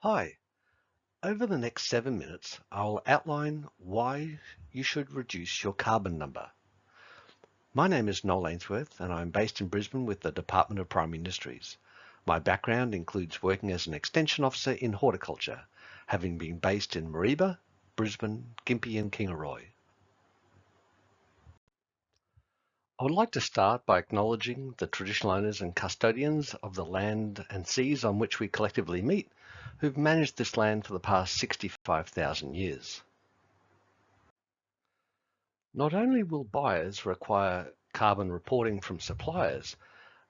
Hi, over the next 7 minutes, I'll outline why you should reduce your carbon number. My name is Noel Ainsworth and I'm based in Brisbane with the Department of Primary Industries. My background includes working as an extension officer in horticulture, having been based in Mareeba, Brisbane, Gympie and Kingaroy. I would like to start by acknowledging the traditional owners and custodians of the land and seas on which we collectively meet, who've managed this land for the past 65,000 years. Not only will buyers require carbon reporting from suppliers,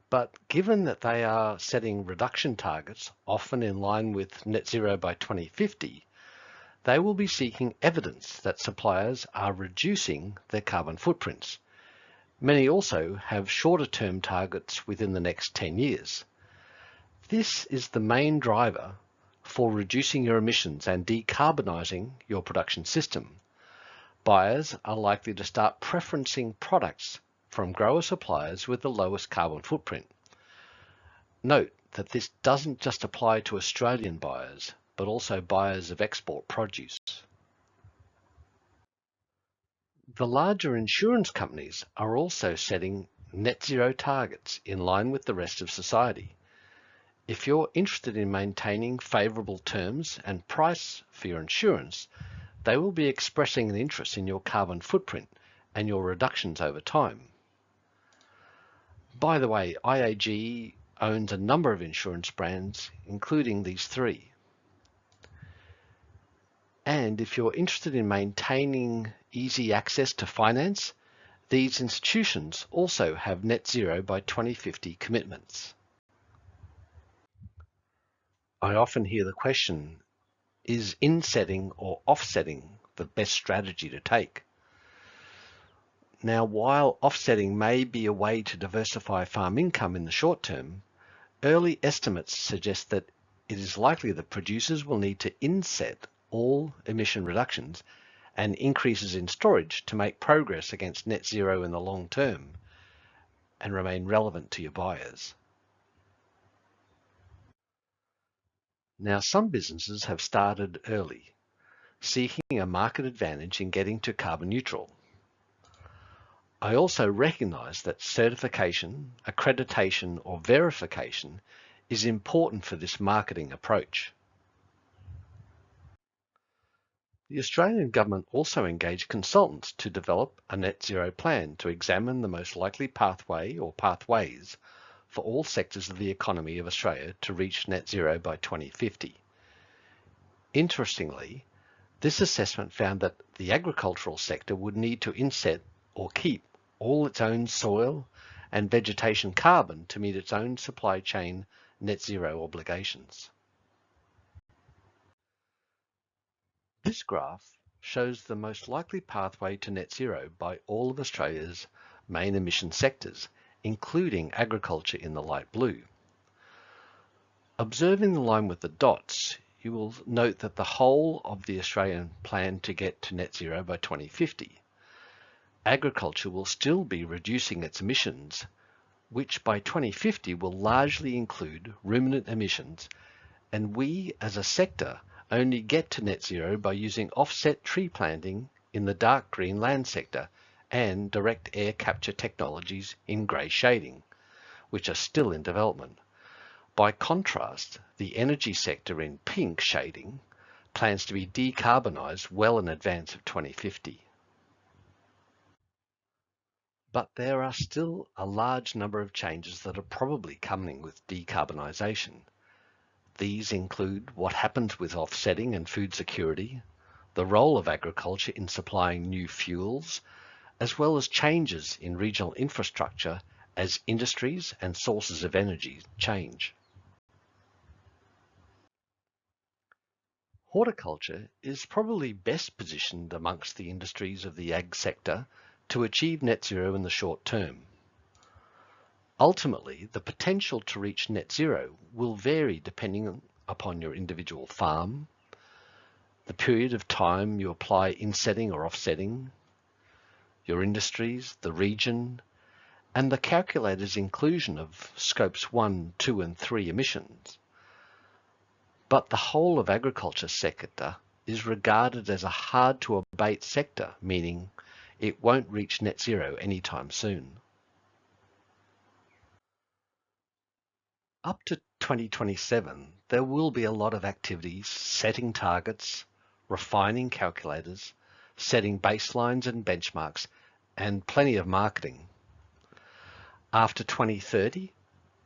but given that they are setting reduction targets, often in line with net zero by 2050, they will be seeking evidence that suppliers are reducing their carbon footprints. Many also have shorter term targets within the next 10 years. This is the main driver for reducing your emissions and decarbonising your production system. Buyers are likely to start preferencing products from grower suppliers with the lowest carbon footprint. Note that this doesn't just apply to Australian buyers, but also buyers of export produce. The larger insurance companies are also setting net zero targets in line with the rest of society. If you're interested in maintaining favourable terms and price for your insurance, they will be expressing an interest in your carbon footprint and your reductions over time. By the way, IAG owns a number of insurance brands, including these three. And if you're interested in maintaining easy access to finance, these institutions also have net zero by 2050 commitments. I often hear the question, is insetting or offsetting the best strategy to take? Now, while offsetting may be a way to diversify farm income in the short term, early estimates suggest that it is likely that producers will need to inset all emission reductions and increases in storage to make progress against net zero in the long term and remain relevant to your buyers. Now, some businesses have started early, seeking a market advantage in getting to carbon neutral. I also recognise that certification, accreditation or verification is important for this marketing approach. The Australian government also engaged consultants to develop a net zero plan to examine the most likely pathway or pathways for all sectors of the economy of Australia to reach net zero by 2050. Interestingly, this assessment found that the agricultural sector would need to inset or keep all its own soil and vegetation carbon to meet its own supply chain net zero obligations. This graph shows the most likely pathway to net zero by all of Australia's main emission sectors, including agriculture in the light blue. Observing the line with the dots, you will note that the whole of the Australian plan to get to net zero by 2050. Agriculture will still be reducing its emissions, which by 2050 will largely include ruminant emissions, and we as a sector only get to net zero by using offset tree planting in the dark green land sector and direct air capture technologies in grey shading, which are still in development. By contrast, the energy sector in pink shading plans to be decarbonised well in advance of 2050. But there are still a large number of changes that are probably coming with decarbonisation. These include what happens with offsetting and food security, the role of agriculture in supplying new fuels, as well as changes in regional infrastructure as industries and sources of energy change. Horticulture is probably best positioned amongst the industries of the ag sector to achieve net zero in the short term. Ultimately, the potential to reach net zero will vary depending upon your individual farm, the period of time you apply insetting or offsetting, your industries, the region, and the calculator's inclusion of scopes 1, 2 and 3 emissions. But the whole of agriculture sector is regarded as a hard to abate sector, meaning it won't reach net zero anytime soon. Up to 2027, there will be a lot of activities setting targets, refining calculators, setting baselines and benchmarks, and plenty of marketing. After 2030,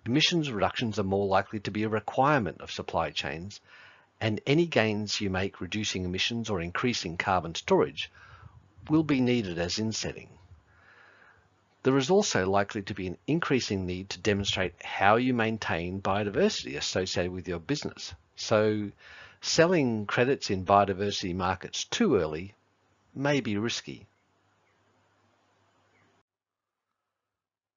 emissions reductions are more likely to be a requirement of supply chains, and any gains you make reducing emissions or increasing carbon storage will be needed as insetting. There is also likely to be an increasing need to demonstrate how you maintain biodiversity associated with your business. So selling credits in biodiversity markets too early may be risky.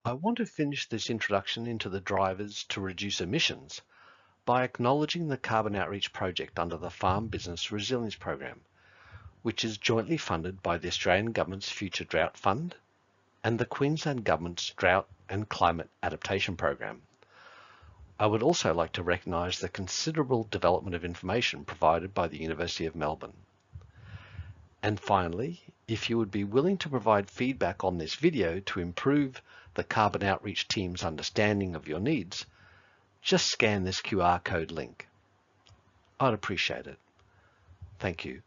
I want to finish this introduction into the drivers to reduce emissions by acknowledging the Carbon Outreach project under the Farm Business Resilience Program, which is jointly funded by the Australian Government's Future Drought Fund and the Queensland Government's Drought and Climate Adaptation Program. I would also like to recognise the considerable development of information provided by the University of Melbourne. And finally, if you would be willing to provide feedback on this video to improve the Carbon Outreach team's understanding of your needs, just scan this QR code link. I'd appreciate it. Thank you.